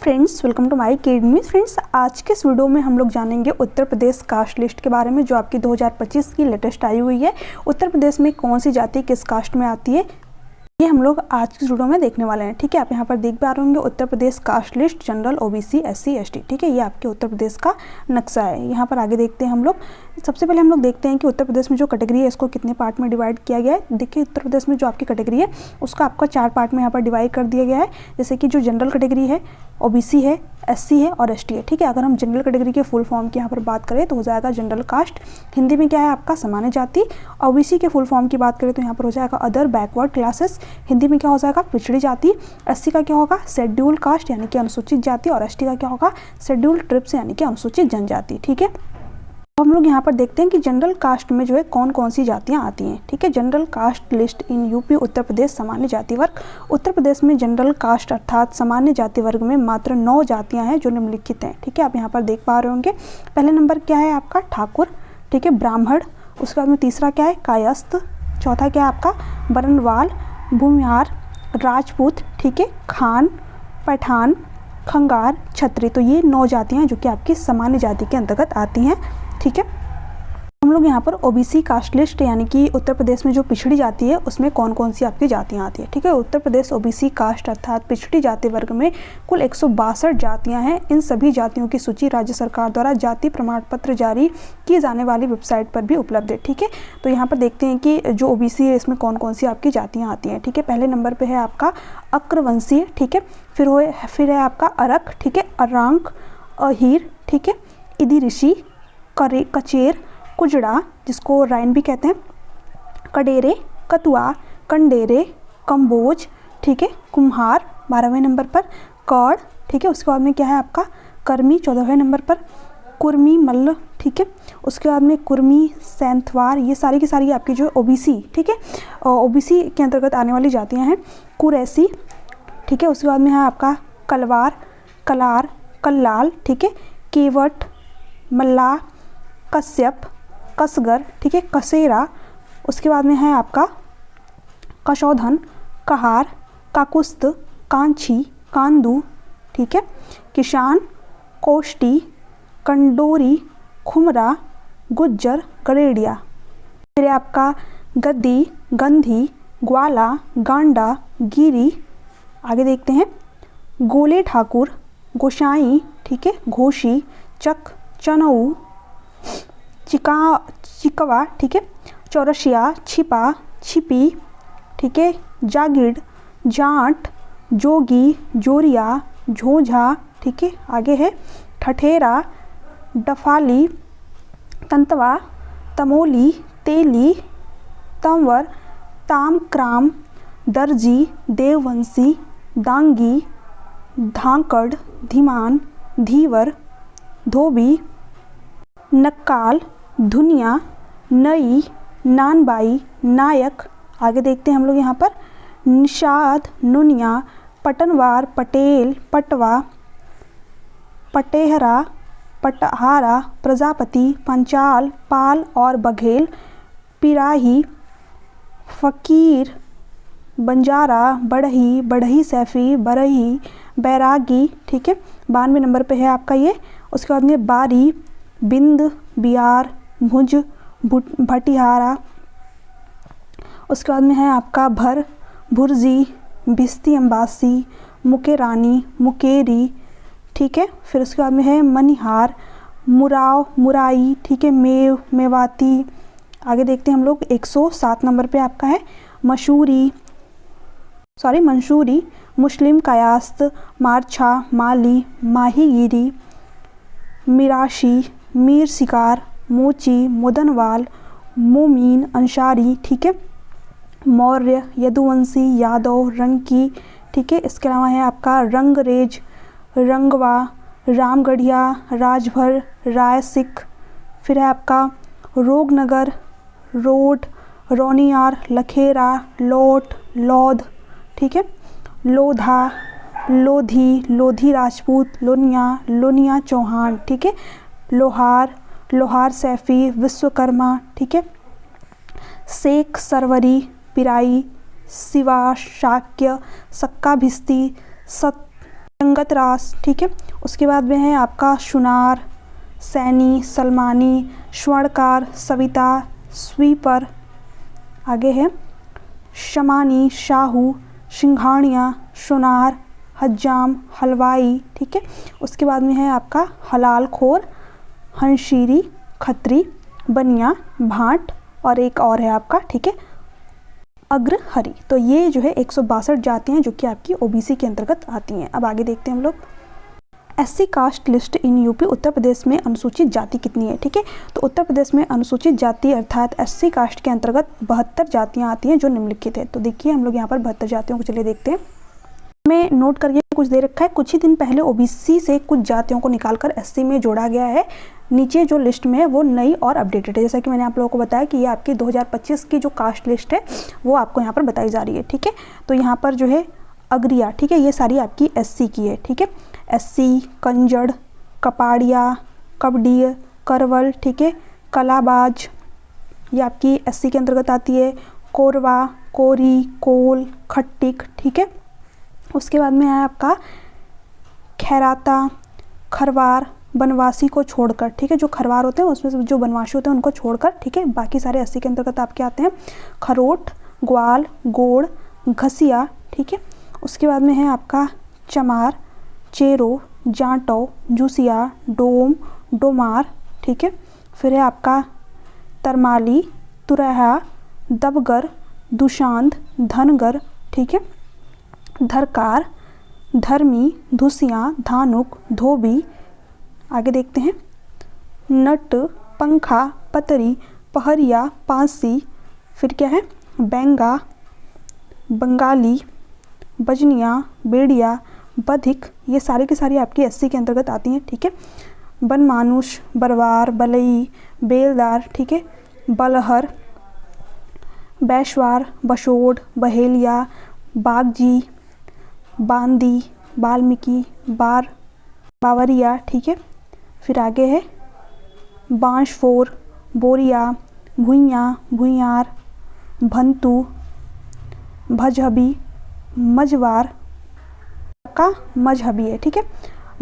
Friends, welcome to my academy. Friends, आज के इस वीडियो में हम लोग जानेंगे उत्तर प्रदेश कास्ट लिस्ट के बारे में, जो आपकी 2025 की लेटेस्ट आई हुई है। उत्तर प्रदेश में कौन सी जाति किस कास्ट में आती है, ये हम लोग आज की वीडियो में देखने वाले हैं। ठीक है, आप यहाँ पर देख पा रहे होंगे Uttar Pradesh caste list general, OBC, SC, ST. ठीक है, ये आपके उत्तर प्रदेश का नक्शा है। यहाँ पर आगे देखते हैं हम लोग। सबसे पहले हम लोग देखते हैं कि उत्तर प्रदेश में जो कैटेगरी है इसको कितने पार्ट में डिवाइड किया गया है। देखिए, उत्तर प्रदेश में जो आपकी कैटेगरी है उसका आपका 4 पार्ट में यहाँ पर डिवाइड कर दिया गया है। जैसे कि जो जनरल कैटेगरी है, ओबीसी है, एससी है और एसटी है। ठीक है, अगर हम जनरल कैटेगरी के फुल फॉर्म की यहाँ पर बात करें तो हो जाएगा जनरल कास्ट। हिंदी में क्या है आपका सामान्य जाति। ओबीसी के फुल फॉर्म की बात करें तो यहाँ पर हो जाएगा अदर बैकवर्ड क्लासेस। हिंदी में क्या हो जाएगा पिछड़ी जाति। एससी का क्या होगा शेड्यूल कास्ट यानी कि अनुसूचित जाति। और एसटी का क्या होगा शेड्यूल ट्रिब्स यानी कि अनुसूचित जनजाति। ठीक है, हम लोग यहाँ पर देखते हैं कि जनरल कास्ट में जो है कौन कौन सी जातियाँ आती हैं। ठीक है, general caste list in UP Uttar Pradesh सामान्य जाति वर्ग। उत्तर प्रदेश में जनरल कास्ट अर्थात सामान्य जाति वर्ग में मात्र 9 जातियाँ हैं जो निम्नलिखित हैं। ठीक है, आप यहाँ पर देख पा रहे होंगे। पहले नंबर क्या है आपका ठाकुर। ठीक है, ब्राह्मण। उसके बाद में तीसरा क्या है कायस्थ। चौथा क्या है आपका बरनवाल, भूमिहार, राजपूत। ठीक है, खान, पठान, खंगार, छत्री। तो ये 9 जातियाँ जो कि आपकी सामान्य जाति के अंतर्गत आती हैं। ठीक है, हम लोग यहाँ पर ओबीसी कास्ट लिस्ट यानी कि उत्तर प्रदेश में जो पिछड़ी जाति है उसमें कौन कौन सी आपकी जातियाँ आती है। ठीक है, उत्तर प्रदेश ओबीसी कास्ट अर्थात पिछड़ी जाति वर्ग में कुल 162 जातियाँ हैं। इन सभी जातियों की सूची राज्य सरकार द्वारा जाति प्रमाण पत्र जारी की जाने वाली वेबसाइट पर भी उपलब्ध है। ठीक है, तो यहाँ पर देखते हैं कि जो ओबीसी है इसमें कौन कौन सी आपकी जातियाँ आती हैं। ठीक है, पहले नंबर पर है आपका अक्रवंशीय। ठीक है, फिर है आपका अरक। ठीक है, अरांक, अहीर। ठीक है, इदी ऋषि, कचेर, कुजड़ा जिसको राइन भी कहते हैं, कडेरे, कतुआ, कंडेरे, कंबोज। ठीक है, कुम्हार 12वें नंबर पर, कौड़। ठीक है, उसके बाद में क्या है आपका कर्मी 14वें नंबर पर, कुर्मी मल्ल। ठीक है, उसके बाद में कुर्मी, सैंथवार। ये सारी की सारी आपकी जो ओबीसी, ठीक है, ओबीसी के अंतर्गत आने वाली जातियां हैं। कुरैसी। ठीक है, उसके बाद में है आपका कलवार, कलार, कल्लाल। ठीक है, केवट, मल्ला, कश्यप, कसगर। ठीक है, कसेरा। उसके बाद में है आपका कशौधन, कहार, काकुस्त, कांची, कांदू। ठीक है, किसान, कोष्टी, कंडोरी, खुमरा, गुज्जर, गरेड़िया। फिर आपका गद्दी, गंधी, ग्वाला, गांडा, गिरी। आगे देखते हैं गोले ठाकुर, गोसाई। ठीक है, घोषी, चक, चनऊ, चिकवा। ठीक है, चौरसिया, छिपा, छिपी। ठीक है, जागिड़, जाट, जोगी, जोरिया, झोझा। ठीक है, आगे है ठठेरा, डफाली, तंतवा, तमोली, तेली, तंवर, तामक्राम, दर्जी, देववंशी, दांगी, धांकड़, धीमान, धीवर, धोबी, नक्काल, धुनिया, नई, नानबाई, नायक। आगे देखते हैं हम लोग यहाँ पर निषाद, नुनिया, पटनवार, पटेल, पटवा, पटेहरा, पटहारा, प्रजापति, पंचाल, पाल और बघेल, पिराही, फकीर, बंजारा, बढ़ही, बढ़ही सैफी, बरही, बैरागी। ठीक है, 92 नंबर पे है आपका ये। उसके बाद में बारी, बिंद, बिहार, भुज, भटिहारा। उसके बाद में है आपका भर, भुर्जी, भिस्ती अम्बासी, मुकेरानी, मुकेरी। ठीक है, फिर उसके बाद में है मनिहार, मुराव, मुराई। ठीक है, मेव, मेवाती। आगे देखते हैं हम लोग 107 नंबर पे आपका है मंसूरी, मुस्लिम, कायास्त, मारछा, माली, माहीगिरी, मिराशी, मीर शिकार, मोची, मुदनवाल, मोमीन, अंसारी। ठीक है, मौर्य, यदुवंशी, यादव, रंकी। ठीक है, इसके अलावा है आपका रंगरेज, रंगवा, रामगढ़िया, राजभर, राय सिख। फिर है आपका रोगनगर, रोड, रोनियार, लखेरा, लोट, लौध। ठीक है, लोधा, लोधी, लोधी राजपूत, लोनिया चौहान। ठीक है, लोहार सैफी, विश्वकर्मा। ठीक है, शेख, सरवरी, पिराई, शिवा, शाक्य, सक्का भिस्ती, रंगत रास, ठीक है। उसके बाद में है आपका शुनार, सैनी, सलमानी, स्वर्णकार, सविता, स्वीपर। आगे है शमानी, शाहू, सिंघानिया, सोनार, हज्जाम, हलवाई, ठीक है। उसके बाद में है आपका हलाल खोर, हंशीरी, खत्री, बनिया, भाट और एक और है आपका, ठीक है, अग्रहरी। तो ये जो है 162 जातियाँ जो कि आपकी ओबीसी के अंतर्गत आती हैं। अब आगे देखते हैं हम लोग SC caste list in UP. Uttar Pradesh में अनुसूचित जाति कितनी है, ठीक है। तो उत्तर प्रदेश में अनुसूचित जाति अर्थात एससी कास्ट के अंतर्गत 72 जातियाँ आती हैं जो निम्नलिखित है। तो देखिए हम लोग यहाँ पर 72 जातियों को चलिए देखते हैं। में नोट करिए कुछ दे रखा है, कुछ ही दिन पहले ओबीसी से कुछ जातियों को निकालकर एससी में जोड़ा गया है। नीचे जो लिस्ट में है वो नई और अपडेटेड है। जैसा कि मैंने आप लोगों को बताया कि ये आपकी 2025 की जो कास्ट लिस्ट है वो आपको यहाँ पर बताई जा रही है, ठीक है। तो यहाँ पर जो है अगरिया, ठीक है, ये सारी आपकी एससी की है, ठीक है। एससी, कंजड़, कपाड़िया, कबडीय, करवल, ठीक है, कलाबाज, ये आपकी एससी के अंतर्गत आती है। कोरवा, कोरी, कोल, खट्टिक, ठीक है। उसके बाद में है आपका खैराता, खरवार, बनवासी को छोड़कर, ठीक है, जो खरवार होते हैं उसमें से जो बनवासी होते हैं उनको छोड़कर, ठीक है, बाकी सारे एससी के अंतर्गत आपके आते हैं। खरोट, ग्वाल, गोड़, घसिया, ठीक है। उसके बाद में है आपका चमार, चेरो, जाटो, जूसिया, डोम, डोमार, ठीक है। फिर है आपका तरमाली, तुरहा, दबगर, दुशांत, धनगर, ठीक है, धरकार, धर्मी, धुसियाँ, धानुक, धोबी। आगे देखते हैं नट, पंखा, पतरी, पहरिया, पासी। फिर क्या है बेंगा, बंगाली, बजनिया, बेड़िया, बधिक। ये सारी की सारी आपकी एससी के अंतर्गत आती हैं, ठीक है। बनमानुष, बरवार, बलई, बेलदार, ठीक है, बलहर, बैशवार, बशोड, बहेलिया, बागजी, बांदी, वाल्मीकि, बावरिया, ठीक है। फिर आगे है बांशफोर, बोरिया, भुइयाँ, भुइयार, भंतु, भजहबी, मजवार का मजहबी है, ठीक है।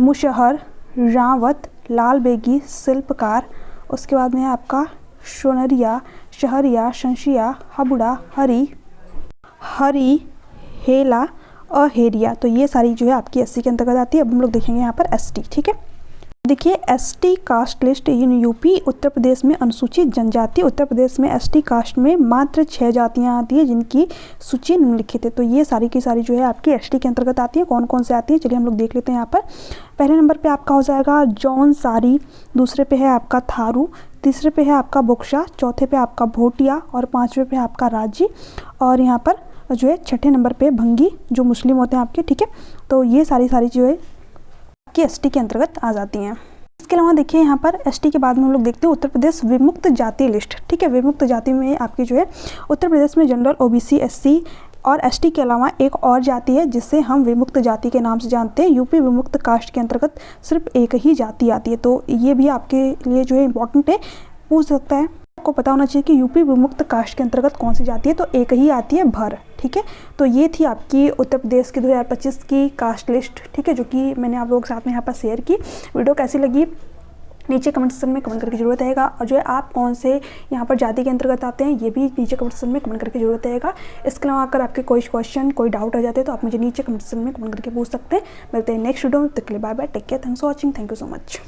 मुशहर, रावत, लाल बेगी, शिल्पकार। उसके बाद में है आपका सोनरिया, शहरिया, शंशिया, हबुड़ा, हरी, हेला और हेरिया। तो ये सारी जो है आपकी एससी के अंतर्गत आती है। अब हम लोग देखेंगे यहाँ पर एसटी, ठीक है। देखिए ST caste list in UP. Uttar Pradesh में अनुसूचित जनजाति, उत्तर प्रदेश में एसटी कास्ट में मात्र 6 जातियाँ आती है जिनकी सूची निम्नलिखित है। तो ये सारी की सारी जो है आपकी एसटी के अंतर्गत आती है। कौन कौन से आती है चलिए हम लोग देख लेते हैं। यहाँ पर पहले नंबर पे आपका हो जाएगा जौनसारी, दूसरे पे है आपका थारू, तीसरे पे है आपका बुक्शा, चौथे पे आपका भोटिया और पाँचवें पे आपका राजी और यहाँ पर जो है छठे नंबर पे भंगी जो मुस्लिम होते हैं आपके, ठीक है। तो ये सारी जो है आपकी एसटी के अंतर्गत आ जाती हैं। इसके अलावा देखिए यहाँ पर एसटी के बाद में हम लोग देखते हैं उत्तर प्रदेश विमुक्त जाति लिस्ट, ठीक है। विमुक्त जाति में आपकी जो है उत्तर प्रदेश में जनरल, ओबीसी, एससी और एसटी के अलावा एक और जाति है जिसे हम विमुक्त जाति के नाम से जानते हैं। यूपी विमुक्त कास्ट के अंतर्गत सिर्फ एक ही जाति आती है। तो ये भी आपके लिए जो है इम्पोर्टेंट है, पूछ सकता है। आपको पता होना चाहिए कि यूपी विमुक्त कास्ट के अंतर्गत कौन सी जाति है, तो एक ही आती है भर, ठीक है। तो ये थी आपकी उत्तर प्रदेश की 2025 की कास्ट लिस्ट, ठीक है, जो कि मैंने आप लोगों के साथ में यहाँ पर शेयर की। वीडियो कैसी लगी नीचे कमेंट सेक्शन में कमेंट करके जरूरत रहेगा और जो है आप कौन से यहाँ पर जाति के अंतर्गत आते हैं ये भी नीचे कमेंट सेक्शन में कमेंट करके जरूरत रहेगा। इसके अलावा अगर आपके कोई क्वेश्चन कोई डाउट आ जाते हैं तो आप मुझे नीचे कमेंट सेक्शन में कमेंट करके पूछ सकते हैं। मिलते हैं नेक्स्ट वीडियो में, तब तक के लिए bye bye, take care, thanks for watching, thank you so much.